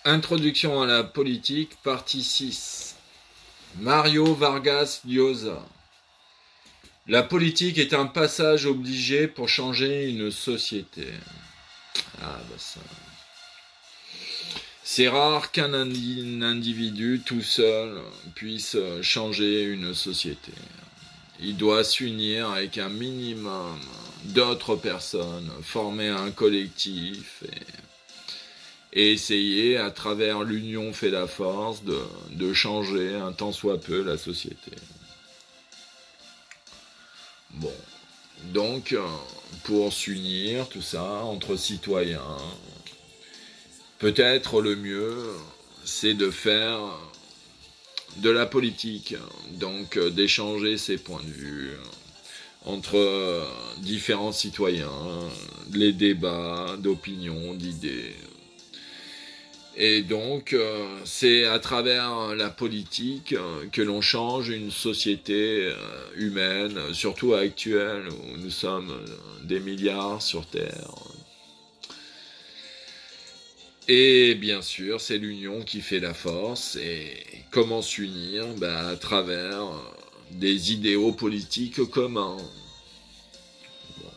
Introduction à la politique, partie 6. Mario Vargas Llosa. La politique est un passage obligé pour changer une société. Ah bah ça. C'est rare qu'un individu tout seul puisse changer une société. Il doit s'unir avec un minimum d'autres personnes, former un collectif et essayer, à travers l'union fait la force, de changer un tant soit peu la société. Bon, donc, pour s'unir, tout ça, entre citoyens, peut-être le mieux, c'est de faire de la politique, donc d'échanger ses points de vue entre différents citoyens, les débats d'opinion, d'idées. Et donc, c'est à travers la politique que l'on change une société humaine, surtout actuelle, où nous sommes des milliards sur Terre. Et bien sûr, c'est l'union qui fait la force. Et comment s'unir? À travers des idéaux politiques communs. Bon.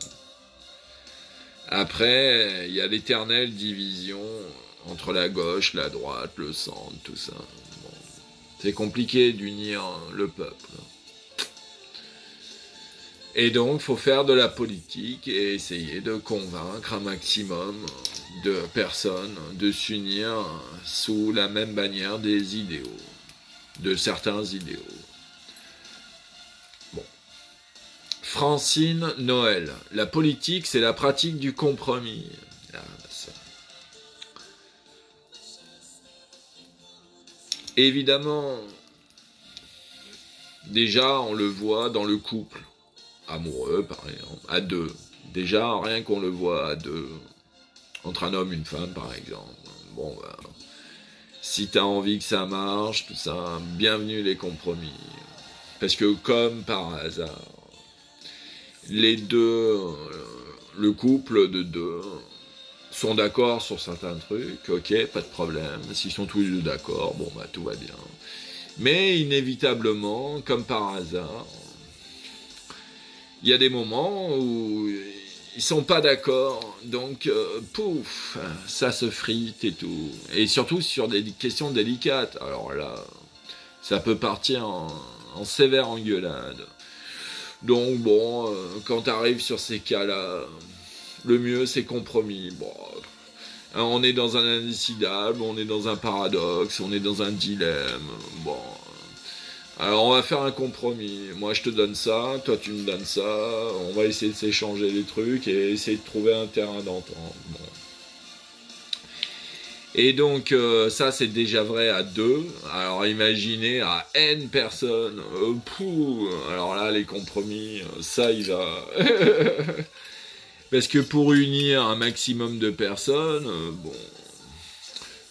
Après, il y a l'éternelle division entre la gauche, la droite, le centre, tout ça. Bon. C'est compliqué d'unir le peuple. Et donc, il faut faire de la politique et essayer de convaincre un maximum de personnes de s'unir sous la même bannière des idéaux, de certains idéaux. Bon. Francine Noël. La politique, c'est la pratique du compromis. Ah, ça. Évidemment, déjà, on le voit dans le couple. Amoureux, par exemple, à deux. Déjà, rien qu'on le voit à deux, entre un homme et une femme, par exemple. Bon, si t'as envie que ça marche, tout ça, bienvenue les compromis. Parce que, comme par hasard, les deux, le couple de deux, sont d'accord sur certains trucs, ok, pas de problème. S'ils sont tous les deux d'accord, bon, tout va bien. Mais, inévitablement, comme par hasard, il y a des moments où ils sont pas d'accord, donc pouf, ça se frite et tout. Et surtout sur des questions délicates. Alors là, ça peut partir en sévère engueulade. Donc bon, quand t'arrives sur ces cas-là, le mieux c'est compromis. Bon, on est dans un indécidable, on est dans un paradoxe, on est dans un dilemme. Bon. Alors on va faire un compromis, moi je te donne ça, toi tu me donnes ça, on va essayer de s'échanger les trucs et essayer de trouver un terrain d'entente. Bon. Et donc ça c'est déjà vrai à deux, alors imaginez à N personnes, alors là les compromis, ça il va... Parce que pour unir un maximum de personnes, bon...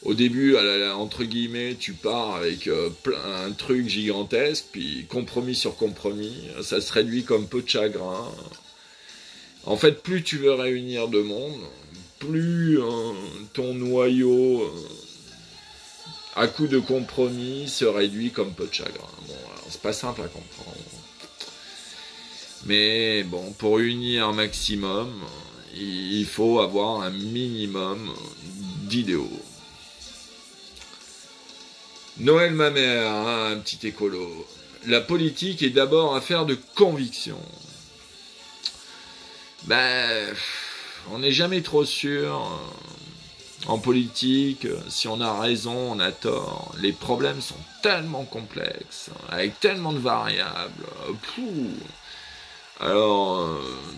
Au début, entre guillemets, tu pars avec un truc gigantesque, puis compromis sur compromis, ça se réduit comme peau de chagrin. En fait, plus tu veux réunir de monde, plus ton noyau, à coup de compromis, se réduit comme peau de chagrin. Bon, alors c'est pas simple à comprendre. Mais bon, pour unir un maximum, il faut avoir un minimum d'idéaux. Noël ma mère, un petit écolo. La politique est d'abord affaire de conviction. On n'est jamais trop sûr en politique. Si on a raison, on a tort. Les problèmes sont tellement complexes, avec tellement de variables. Alors,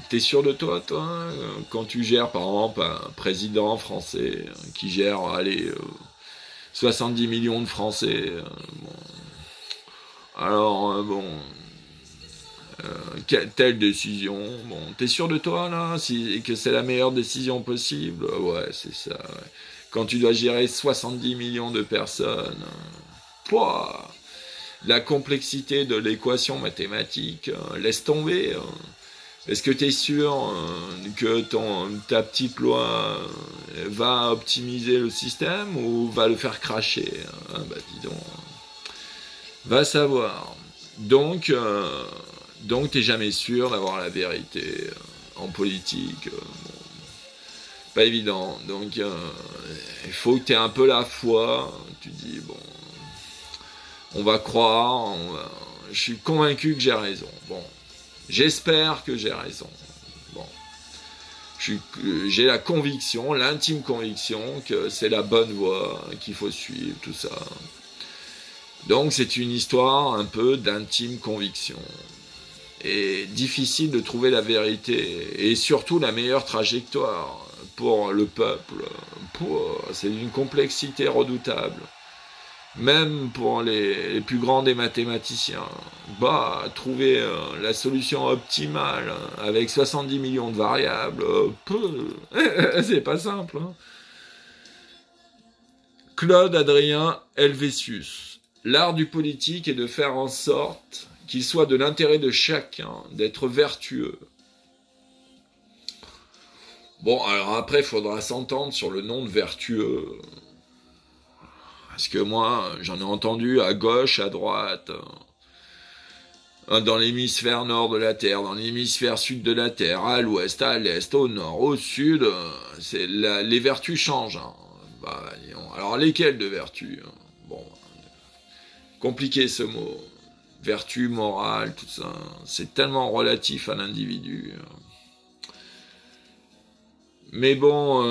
t'es sûr de toi, quand tu gères, par exemple, un président français qui gère, 70 millions de Français. Bon. Alors, telle décision. Bon, t'es sûr de toi, là, que c'est la meilleure décision possible? Ouais, c'est ça. Ouais. Quand tu dois gérer 70 millions de personnes, la complexité de l'équation mathématique, laisse tomber. Est-ce que tu es sûr que ta petite loi va optimiser le système ou va le faire cracher? Ah, bah dis donc, va savoir. Donc t'es jamais sûr d'avoir la vérité en politique. Bon, pas évident. Donc il faut que tu aies un peu la foi. Tu dis bon, on va croire. Je suis convaincu que j'ai raison. Bon, j'espère que j'ai raison. Bon, j'ai la conviction, l'intime conviction que c'est la bonne voie qu'il faut suivre, tout ça. Donc c'est une histoire un peu d'intime conviction. Et difficile de trouver la vérité, et surtout la meilleure trajectoire pour le peuple. C'est d'une complexité redoutable. Même pour les plus grands des mathématiciens. Trouver la solution optimale avec 70 millions de variables, c'est pas simple. Hein. Claude Adrien Helvétius. L'art du politique est de faire en sorte qu'il soit de l'intérêt de chacun d'être vertueux. Bon, alors après, il faudra s'entendre sur le nom de vertueux. Parce que moi, j'en ai entendu à gauche, à droite, dans l'hémisphère nord de la Terre, dans l'hémisphère sud de la Terre, à l'ouest, à l'est, au nord, au sud, les vertus changent. Hein. Alors, lesquelles de vertus? Bon, compliqué ce mot. Vertu, morale, tout ça, c'est tellement relatif à l'individu. Mais bon,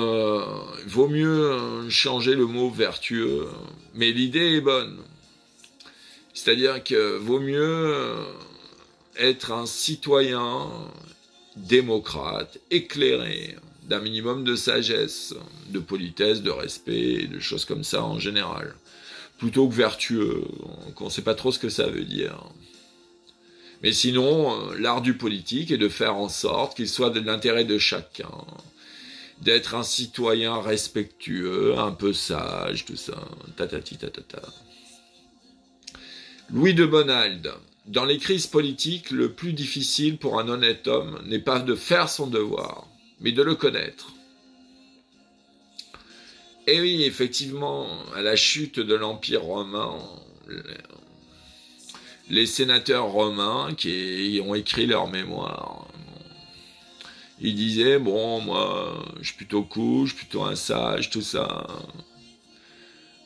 il vaut mieux changer le mot vertueux. Mais l'idée est bonne. C'est-à-dire que vaut mieux être un citoyen démocrate, éclairé, d'un minimum de sagesse, de politesse, de respect, de choses comme ça en général. Plutôt que vertueux, qu'on ne sait pas trop ce que ça veut dire. Mais sinon, l'art du politique est de faire en sorte qu'il soit de l'intérêt de chacun, d'être un citoyen respectueux, un peu sage, tout ça, tatati tatata. Louis de Bonald. Dans les crises politiques, le plus difficile pour un honnête homme n'est pas de faire son devoir, mais de le connaître. Et oui, effectivement, à la chute de l'Empire romain, les sénateurs romains qui ont écrit leur mémoire, ils disaient, bon, moi, je suis plutôt cool, je suis plutôt un sage, tout ça.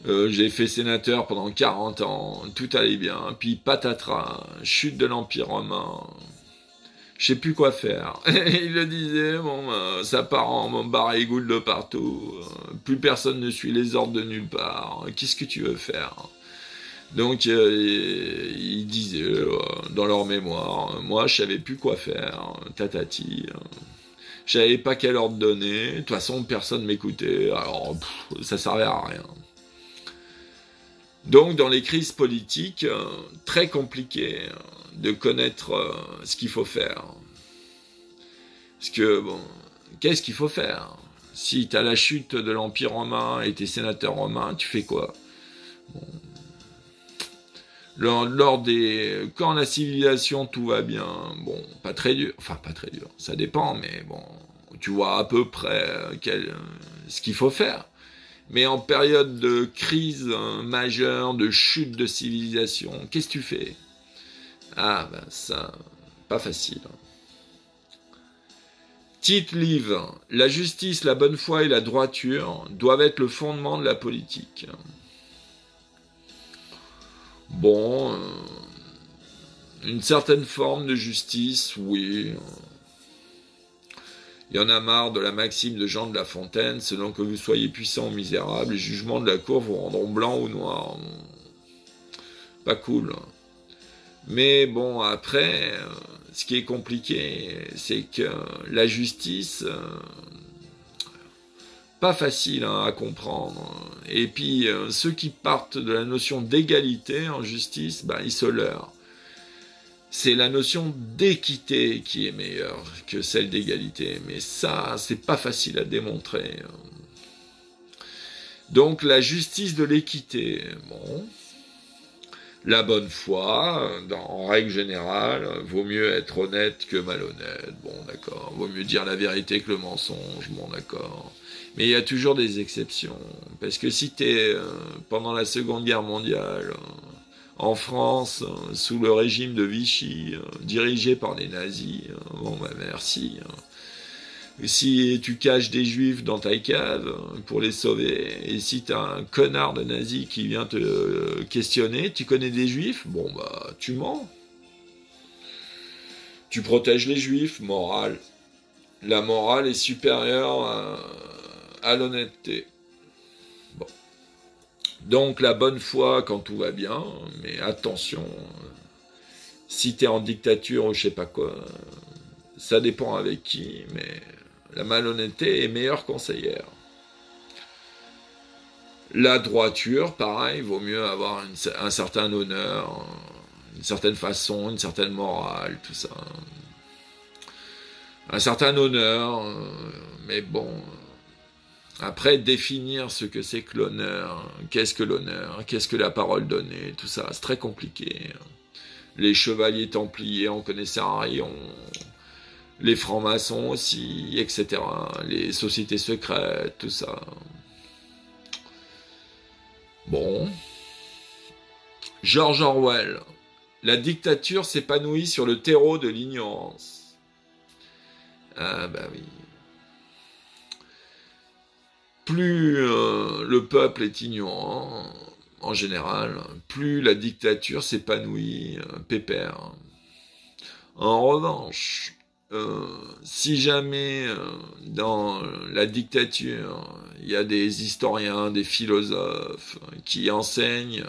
J'ai fait sénateur pendant 40 ans, tout allait bien, puis patatras, chute de l'Empire romain, je sais plus quoi faire. Il le disait, bon, ça part en barre-égoule de partout, plus personne ne suit les ordres de nulle part, qu'est-ce que tu veux faire? Donc, ils disaient, dans leur mémoire, moi, je savais plus quoi faire, tatati, je savais pas quel ordre donner, de toute façon, personne m'écoutait, alors, ça servait à rien. Donc, dans les crises politiques, très compliqué de connaître ce qu'il faut faire. Parce que, bon, qu'est-ce qu'il faut faire? Si tu as la chute de l'Empire romain et t'es sénateur romain, tu fais quoi? Bon. Quand la civilisation, tout va bien, bon, pas très dur, ça dépend, mais bon, tu vois à peu près ce qu'il faut faire. Mais en période de crise majeure, de chute de civilisation, qu'est-ce que tu fais? Ah, ben ça, pas facile. Tite-Livre, la justice, la bonne foi et la droiture doivent être le fondement de la politique. Bon, une certaine forme de justice, oui. Il y en a marre de la maxime de Jean de La Fontaine, selon que vous soyez puissant ou misérable, les jugements de la cour vous rendront blanc ou noir. Pas cool. Mais bon, après, ce qui est compliqué, c'est que la justice, pas facile à comprendre. Et puis, ceux qui partent de la notion d'égalité en justice, ils se leurrent. C'est la notion d'équité qui est meilleure que celle d'égalité. Mais ça, c'est pas facile à démontrer. Donc, la justice de l'équité, bon. La bonne foi, en règle générale, vaut mieux être honnête que malhonnête. Bon, d'accord. Vaut mieux dire la vérité que le mensonge. Bon, d'accord. Mais il y a toujours des exceptions. Parce que si t'es pendant la Seconde Guerre mondiale, en France, sous le régime de Vichy, dirigé par les nazis, bon, bah merci. Si tu caches des juifs dans ta cave pour les sauver, et si t'as un connard de nazi qui vient te questionner, tu connais des juifs, bon bah tu mens. Tu protèges les juifs, morale. La morale est supérieure à l'honnêteté. Bon. Donc la bonne foi quand tout va bien, mais attention, si t'es en dictature ou je sais pas quoi, ça dépend avec qui, mais la malhonnêteté est meilleure conseillère. La droiture, pareil, vaut mieux avoir un certain honneur, une certaine façon, une certaine morale, tout ça. Un certain honneur, mais bon. Après, définir ce que c'est que l'honneur, qu'est-ce que la parole donnée, tout ça, c'est très compliqué. Les chevaliers templiers en connaissaient un rayon. Les francs-maçons aussi, etc. Les sociétés secrètes, tout ça. Bon. George Orwell. La dictature s'épanouit sur le terreau de l'ignorance. Ah bah oui. Plus le peuple est ignorant, en général, plus la dictature s'épanouit pépère. En revanche, si jamais dans la dictature, il y a des historiens, des philosophes qui enseignent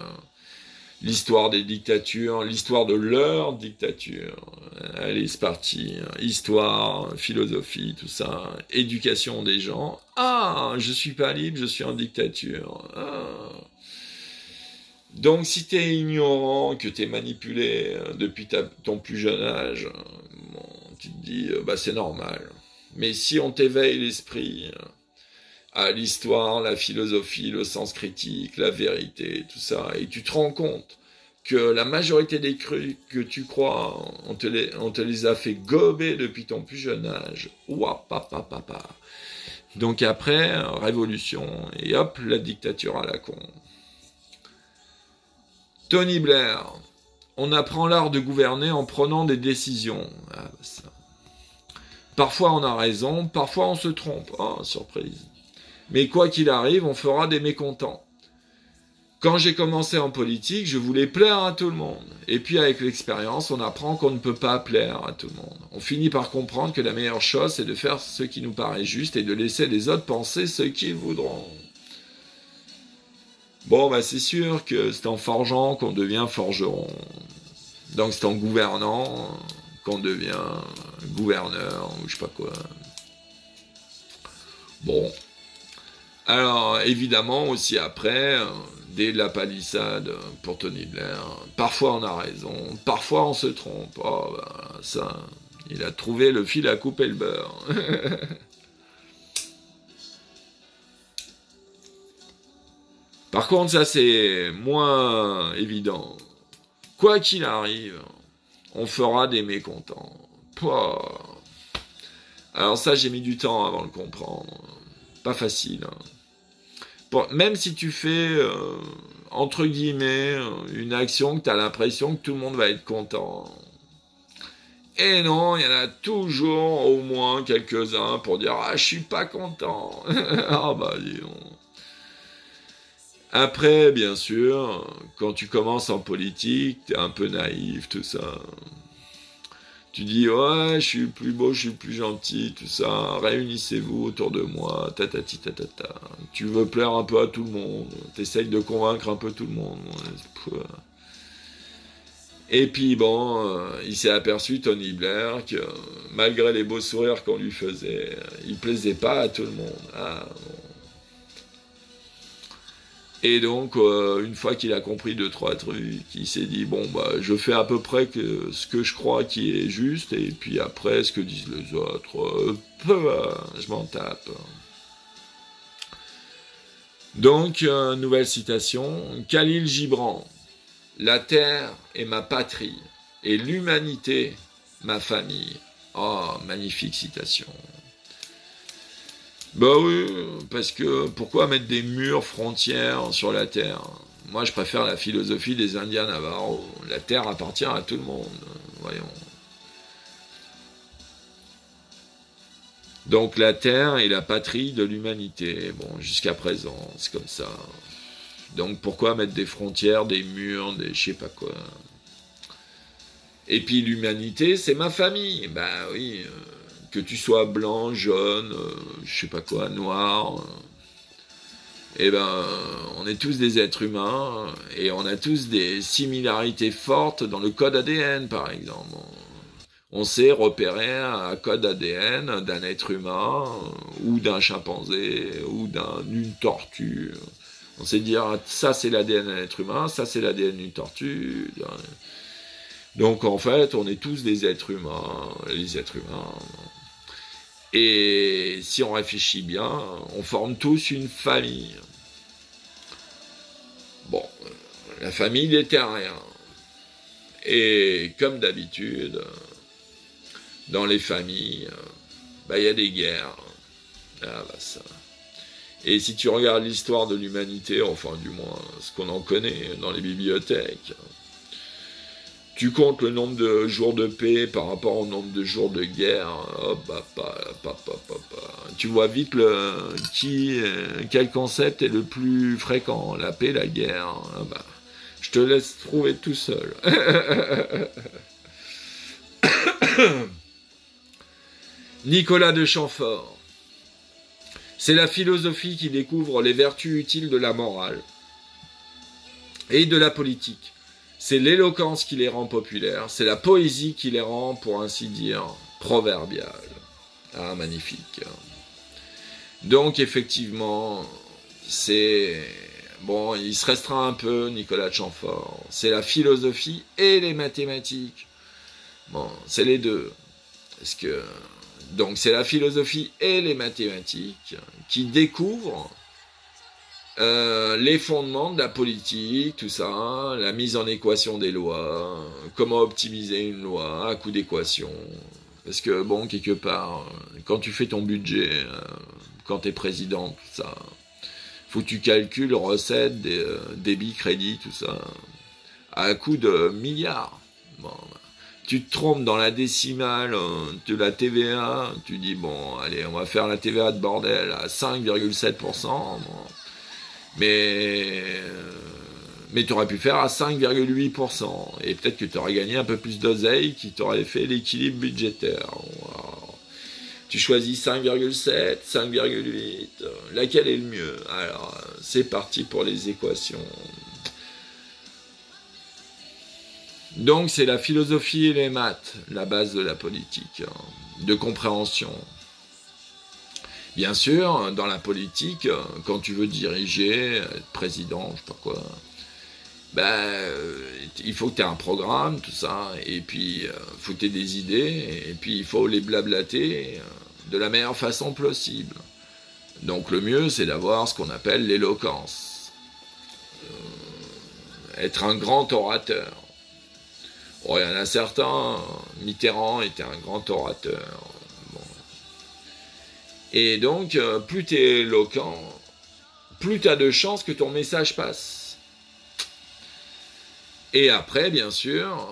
l'histoire des dictatures, l'histoire de leur dictature, allez c'est parti, histoire, philosophie, tout ça, éducation des gens, ah, je suis pas libre, je suis en dictature, ah. Donc si t'es ignorant, que t'es manipulé depuis ton plus jeune âge, bon, tu te dis, bah c'est normal. Mais si on t'éveille l'esprit à l'histoire, la philosophie, le sens critique, la vérité, tout ça, et tu te rends compte que la majorité des trucs que tu crois, on te les a fait gober depuis ton plus jeune âge. Ouah, papa. Donc après, révolution, et hop, la dictature à la con. Tony Blair, on apprend l'art de gouverner en prenant des décisions. Ah, bah ça. Parfois on a raison, parfois on se trompe. Oh, surprise. Mais quoi qu'il arrive, on fera des mécontents. Quand j'ai commencé en politique, je voulais plaire à tout le monde. Et puis avec l'expérience, on apprend qu'on ne peut pas plaire à tout le monde. On finit par comprendre que la meilleure chose, c'est de faire ce qui nous paraît juste et de laisser les autres penser ce qu'ils voudront. Bon, bah c'est sûr que c'est en forgeant qu'on devient forgeron. Donc c'est en gouvernant qu'on devient gouverneur, ou je sais pas quoi. Bon. Alors, évidemment, aussi après, dès la palissade pour Tony Blair, parfois on a raison, parfois on se trompe. Oh, bah, ça, il a trouvé le fil à couper le beurre. Par contre, ça c'est moins évident. Quoi qu'il arrive, on fera des mécontents. Pouah. Alors ça, j'ai mis du temps avant de le comprendre. Pas facile. Même si tu fais, entre guillemets, une action que tu as l'impression que tout le monde va être content. Et non, il y en a toujours au moins quelques-uns pour dire « Ah, je suis pas content !» Ah bah, dis donc. Après, bien sûr, quand tu commences en politique, t'es un peu naïf, tout ça. Tu dis, ouais, je suis plus beau, je suis plus gentil, tout ça, réunissez-vous autour de moi, tatati tatata. Tu veux plaire un peu à tout le monde, t'essayes de convaincre un peu tout le monde. Et puis bon, il s'est aperçu, Tony Blair, que malgré les beaux sourires qu'on lui faisait, il plaisait pas à tout le monde. Ah, bon. Et donc, une fois qu'il a compris 2-3 trucs, il s'est dit, bon, bah, je fais à peu près ce que je crois qui est juste, et puis après, ce que disent les autres, je m'en tape. Donc, nouvelle citation, Khalil Gibran. La terre est ma patrie, et l'humanité, ma famille. Oh, magnifique citation. Bah oui, parce que pourquoi mettre des murs frontières sur la terre? Moi, je préfère la philosophie des Indiens Navarro. La terre appartient à tout le monde, voyons. Donc la terre est la patrie de l'humanité. Bon, jusqu'à présent, c'est comme ça. Donc pourquoi mettre des frontières, des murs, des je sais pas quoi. Et puis l'humanité, c'est ma famille. Bah oui, que tu sois blanc, jaune, je sais pas quoi, noir. Eh ben, on est tous des êtres humains et on a tous des similarités fortes dans le code ADN, par exemple. On sait repérer un code ADN d'un être humain ou d'un chimpanzé ou d'une tortue. On sait dire ça c'est l'ADN d'un être humain, ça c'est l'ADN d'une tortue. Donc en fait, on est tous des êtres humains, les êtres humains. Et si on réfléchit bien, on forme tous une famille. Bon, la famille des terriens. Et comme d'habitude, dans les familles, il y a des guerres. Ah bah ça. Et si tu regardes l'histoire de l'humanité, enfin du moins ce qu'on en connaît dans les bibliothèques, tu comptes le nombre de jours de paix par rapport au nombre de jours de guerre, tu vois vite quel concept est le plus fréquent, la paix, la guerre. Je te laisse trouver tout seul. Nicolas de Chamfort. C'est la philosophie qui découvre les vertus utiles de la morale et de la politique. C'est l'éloquence qui les rend populaires, c'est la poésie qui les rend, pour ainsi dire, proverbiales. Ah, magnifique. Donc, effectivement, c'est... Bon, il se restreint un peu, Nicolas de Chamfort. C'est la philosophie et les mathématiques. Bon, c'est les deux. Parce que... Donc, c'est la philosophie et les mathématiques qui découvrent les fondements de la politique, tout ça, la mise en équation des lois, comment optimiser une loi à coup d'équation. Parce que, bon, quelque part, quand tu fais ton budget, quand tu es président, tout ça, faut que tu calcules recettes, débit, crédit, tout ça, à coup de milliards. Bon, tu te trompes dans la décimale de la TVA, tu dis, bon, allez, on va faire la TVA de bordel à 5,7%, bon. Mais tu aurais pu faire à 5,8%. Et peut-être que tu aurais gagné un peu plus d'oseille qui t'aurait fait l'équilibre budgétaire. Wow. Tu choisis 5,7, 5,8. Laquelle est le mieux? Alors, c'est parti pour les équations. Donc, c'est la philosophie et les maths, la base de la politique, de compréhension. Bien sûr, dans la politique, quand tu veux diriger, être président, je sais pas quoi, il faut que tu aies un programme, tout ça, et puis il faut que tu aies des idées, et puis il faut les blablater de la meilleure façon possible. Donc le mieux, c'est d'avoir ce qu'on appelle l'éloquence. Être un grand orateur. Bon, il y en a certains, Mitterrand était un grand orateur. Et donc, plus tu es éloquent, plus tu as de chances que ton message passe. Et après, bien sûr,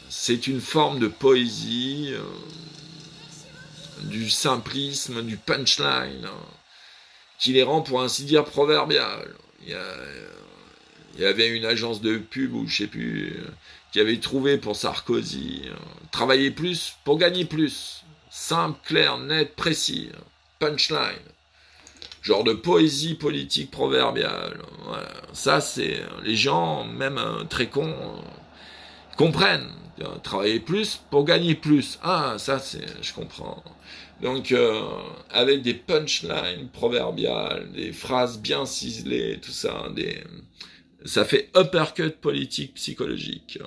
c'est une forme de poésie, du simplisme, du punchline, qui les rend, pour ainsi dire, proverbiales. Il y avait une agence de pub, ou je sais plus, qui avait trouvé pour Sarkozy, travailler plus pour gagner plus. Simple, clair, net, précis. Punchline. Genre de poésie politique proverbiale. Voilà. Ça, c'est... Les gens, même très cons, comprennent. Travailler plus pour gagner plus. Ah, ça, c'est... Je comprends. Donc, avec des punchlines proverbiales, des phrases bien ciselées, tout ça, ça fait uppercut politique psychologique.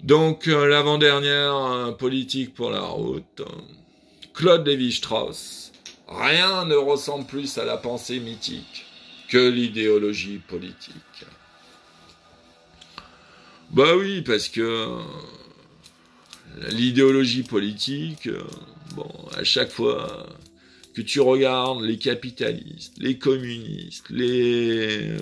Donc, l'avant-dernière politique pour la route, Claude Lévi-Strauss. Rien ne ressemble plus à la pensée mythique que l'idéologie politique. Bah oui, parce que l'idéologie politique, bon, à chaque fois que tu regardes les capitalistes, les communistes, les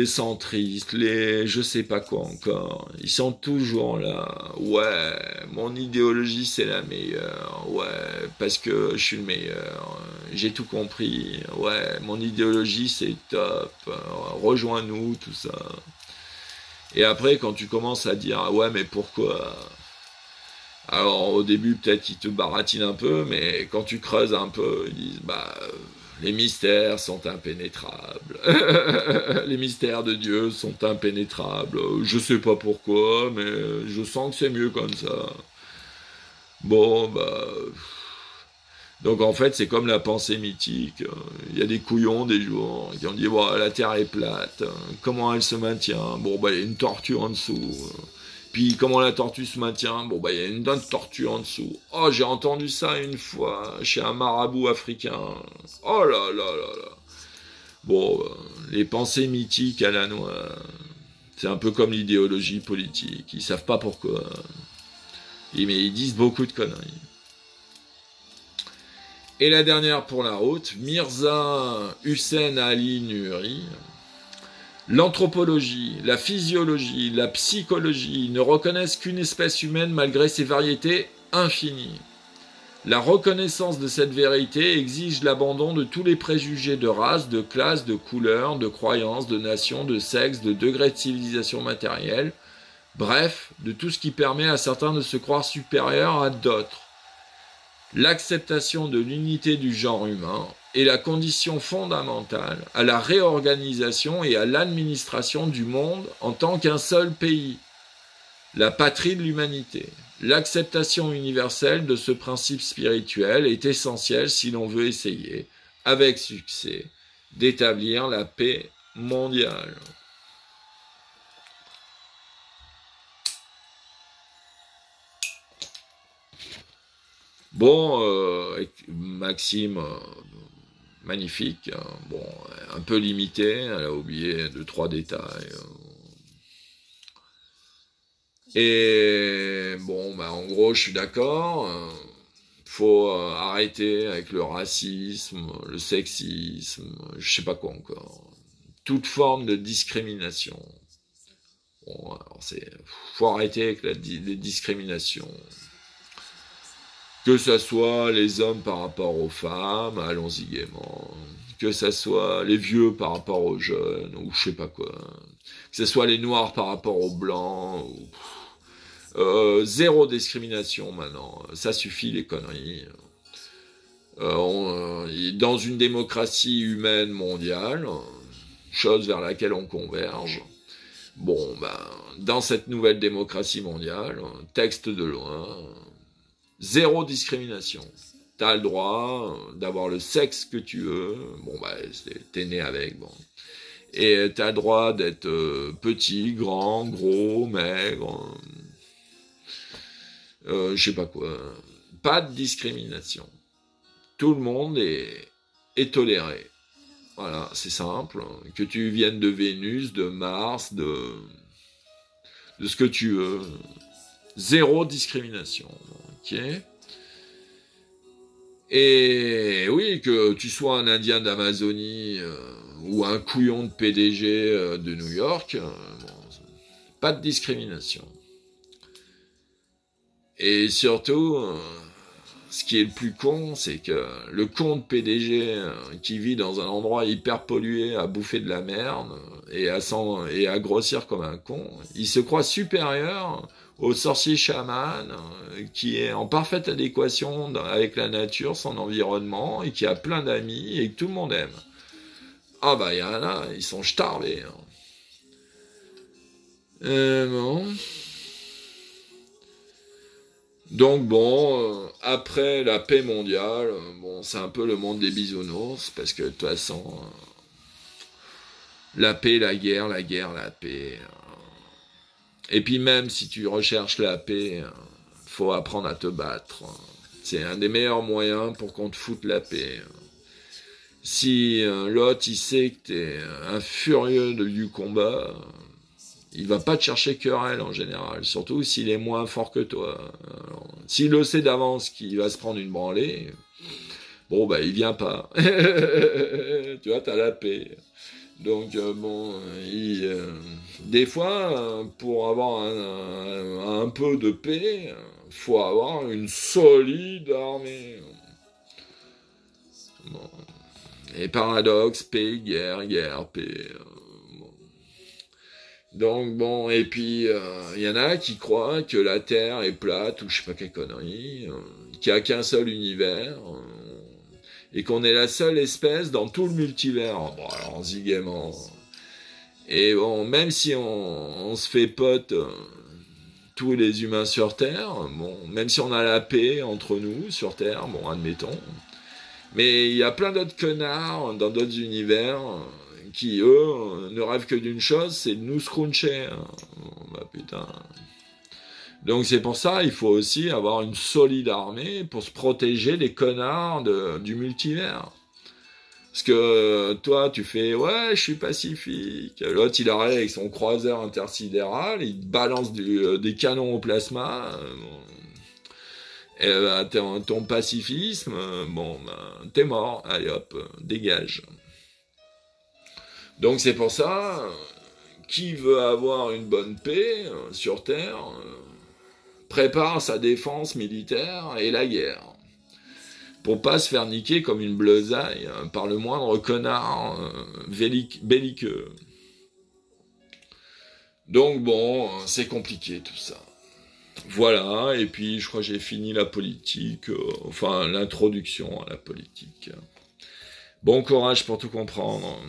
centristes, les je sais pas quoi encore, ils sont toujours là. Ouais, mon idéologie c'est la meilleure. Ouais, parce que je suis le meilleur. J'ai tout compris. Ouais, mon idéologie c'est top. Rejoins-nous, tout ça. Et après, quand tu commences à dire, ah ouais, mais pourquoi? Alors, au début, peut-être ils te baratinent un peu, mais quand tu creuses un peu, ils disent, bah, les mystères sont impénétrables. Les mystères de Dieu sont impénétrables. Je sais pas pourquoi, mais je sens que c'est mieux comme ça. Bon, bah... Donc en fait, c'est comme la pensée mythique. Il y a des couillons des jours qui ont dit bon, la Terre est plate. Comment elle se maintient? Bon, bah il y a une tortue en dessous. Puis comment la tortue se maintient? Bon, bah il y a une autre tortue en dessous. Oh, j'ai entendu ça une fois chez un marabout africain. Oh là là là là. Bon, les pensées mythiques à la noix, c'est un peu comme l'idéologie politique. Ils savent pas pourquoi. Mais ils disent beaucoup de conneries. Et la dernière pour la route, Mirza Hussein Ali Nuri. L'anthropologie, la physiologie, la psychologie ne reconnaissent qu'une espèce humaine malgré ses variétés infinies. La reconnaissance de cette vérité exige l'abandon de tous les préjugés de race, de classe, de couleur, de croyance, de nation, de sexe, de degré de civilisation matérielle, bref, de tout ce qui permet à certains de se croire supérieurs à d'autres. L'acceptation de l'unité du genre humain est la condition fondamentale à la réorganisation et à l'administration du monde en tant qu'un seul pays, la patrie de l'humanité. L'acceptation universelle de ce principe spirituel est essentielle si l'on veut essayer, avec succès, d'établir la paix mondiale. Bon, Maxime, magnifique, hein, bon, un peu limité, elle a oublié 2-3 détails. Et bon, bah en gros, je suis d'accord. Faut arrêter avec le racisme, le sexisme, je sais pas quoi encore. Toute forme de discrimination. Bon, alors faut arrêter avec les discriminations. Que ça soit les hommes par rapport aux femmes, allons-y gaiement. Que ça soit les vieux par rapport aux jeunes, ou je sais pas quoi. Que ce soit les noirs par rapport aux blancs. Zéro discrimination maintenant. Ça suffit les conneries. Dans une démocratie humaine mondiale, chose vers laquelle on converge, bon, ben, dans cette nouvelle démocratie mondiale, texte de loi... Zéro discrimination. T'as le droit d'avoir le sexe que tu veux. Bon, bah, t'es né avec, bon. Et t'as le droit d'être petit, grand, gros, maigre. Je sais pas quoi. Pas de discrimination. Tout le monde est toléré. Voilà, c'est simple. Que tu viennes de Vénus, de Mars, de ce que tu veux. Zéro discrimination. Ok. Et oui, que tu sois un Indien d'Amazonie ou un couillon de PDG de New York, bon, pas de discrimination. Et surtout, ce qui est le plus con, c'est que le con de PDG qui vit dans un endroit hyper pollué à bouffer de la merde et à grossir comme un con, il se croit supérieur au sorcier chaman qui est en parfaite adéquation avec la nature, son environnement, et qui a plein d'amis et que tout le monde aime. Ah bah il y en a, ils sont starvés. Bon. Donc bon, après la paix mondiale, bon, c'est un peu le monde des bisounours, parce que de toute façon, la paix, la guerre, la paix... Et puis même si tu recherches la paix, faut apprendre à te battre. C'est un des meilleurs moyens pour qu'on te foute la paix. Si l'autre, il sait que t'es un furieux du combat, il va pas te chercher querelle en général, surtout s'il est moins fort que toi. Alors, s'il le sait d'avance qu'il va se prendre une branlée, bon, bah, il vient pas. Tu vois, t'as la paix. Donc, des fois, pour avoir un peu de paix, faut avoir une solide armée. Bon. Et paradoxe, paix, guerre, guerre, paix. Bon. Donc, bon, et puis, y en a qui croient que la Terre est plate, ou je sais pas quelle connerie, qu'il n'y a qu'un seul univers, et qu'on est la seule espèce dans tout le multivers. Bon, alors, zigaiement. Et bon, même si on se fait pote tous les humains sur Terre, bon, même si on a la paix entre nous sur Terre, bon, admettons, mais il y a plein d'autres connards dans d'autres univers qui, eux, ne rêvent que d'une chose, c'est de nous scruncher. Bon, bah putain. Donc c'est pour ça, il faut aussi avoir une solide armée pour se protéger des connards du multivers. Parce que toi, tu fais « Ouais, je suis pacifique ». L'autre, il arrive avec son croiseur intersidéral, il te balance des canons au plasma. Et ton pacifisme, bon, t'es mort. Allez hop, dégage. Donc c'est pour ça, qui veut avoir une bonne paix sur Terre, prépare sa défense militaire et la guerre. Pour pas se faire niquer comme une bleusaille par le moindre connard belliqueux. Donc bon, c'est compliqué tout ça. Voilà, et puis je crois que j'ai fini la politique, enfin l'introduction à la politique. Bon courage pour tout comprendre.